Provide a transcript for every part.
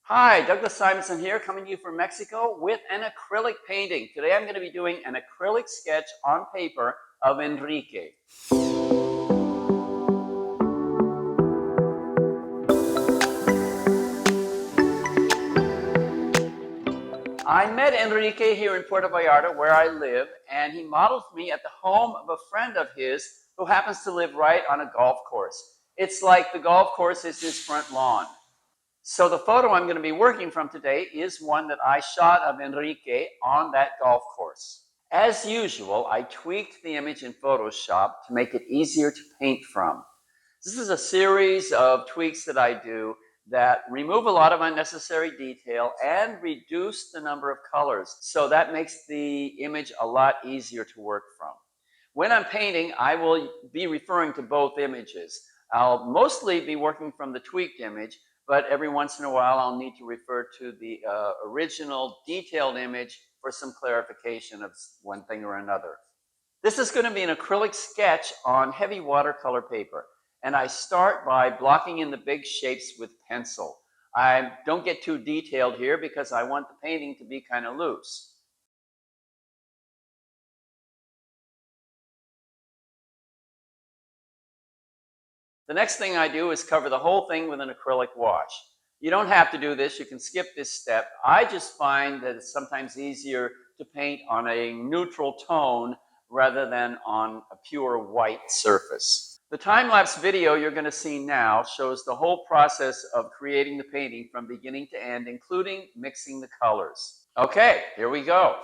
Hi, Douglas Simonson here, coming to you from Mexico with an acrylic painting. Today I'm going to be doing an acrylic sketch on paper of Enrique. I met Enrique here in Puerto Vallarta, where I live, and he modeled for me at the home of a friend of his who happens to live right on a golf course. It's like the golf course is his front lawn. So the photo I'm going to be working from today is one that I shot of Enrique on that golf course. As usual, I tweaked the image in Photoshop to make it easier to paint from. This is a series of tweaks that I do that remove a lot of unnecessary detail and reduce the number of colors. So that makes the image a lot easier to work from. When I'm painting, I will be referring to both images. I'll mostly be working from the tweaked image, but every once in a while I'll need to refer to the original detailed image for some clarification of one thing or another. This is going to be an acrylic sketch on heavy watercolor paper, and I start by blocking in the big shapes with pencil. I don't get too detailed here because I want the painting to be kind of loose. The next thing I do is cover the whole thing with an acrylic wash. You don't have to do this, you can skip this step. I just find that it's sometimes easier to paint on a neutral tone rather than on a pure white surface. The time-lapse video you're going to see now shows the whole process of creating the painting from beginning to end, including mixing the colors. Okay, here we go.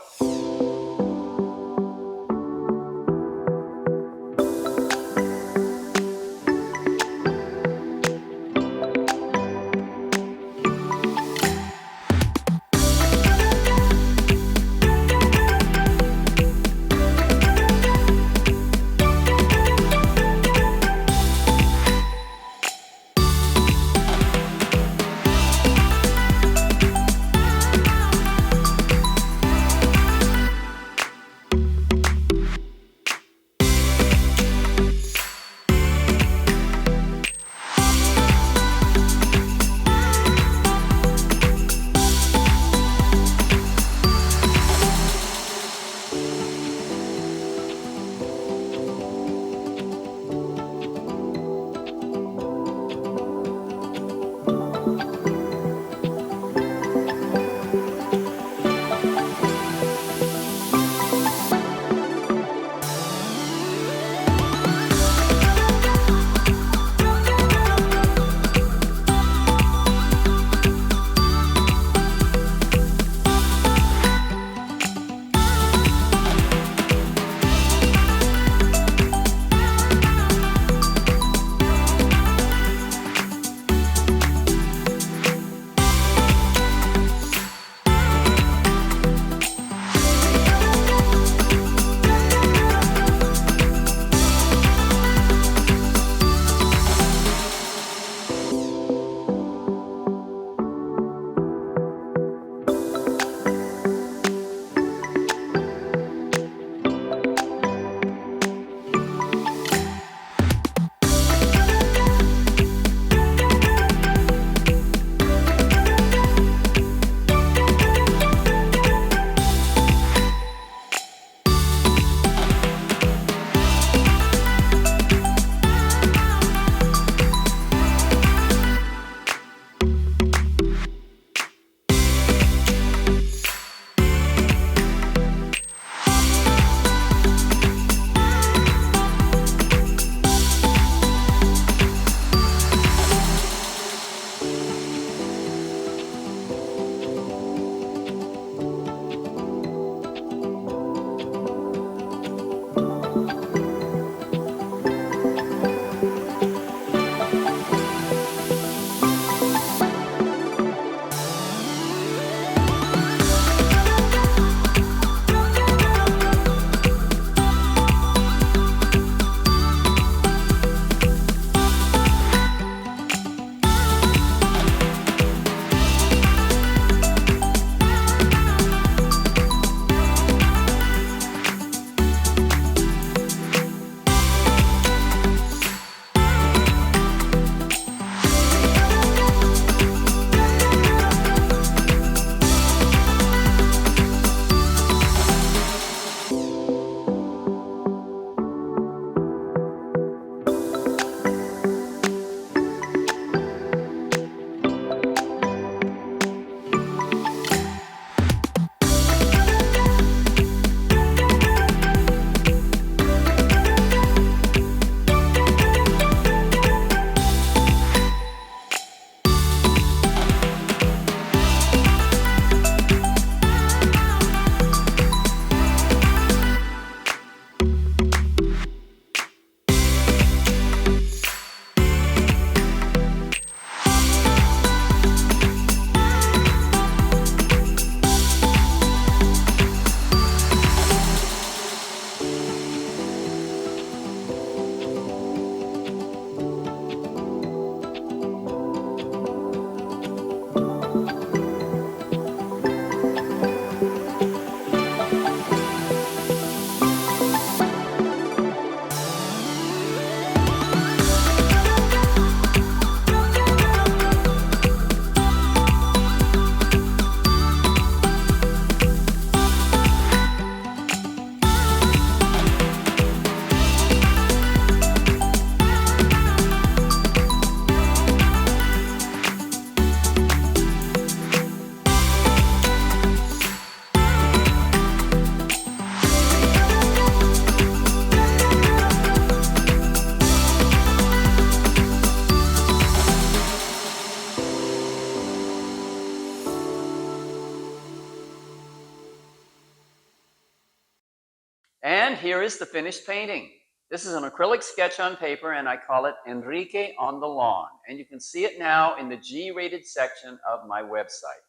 And here is the finished painting. This is an acrylic sketch on paper, and I call it Enrique on the Lawn. And you can see it now in the G-rated section of my website.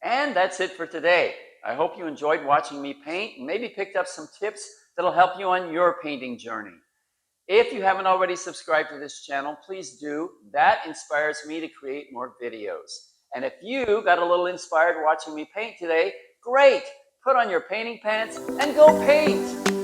And that's it for today. I hope you enjoyed watching me paint and maybe picked up some tips that'll help you on your painting journey. If you haven't already subscribed to this channel, please do. That inspires me to create more videos. And if you got a little inspired watching me paint today, great! Put on your painting pants and go paint!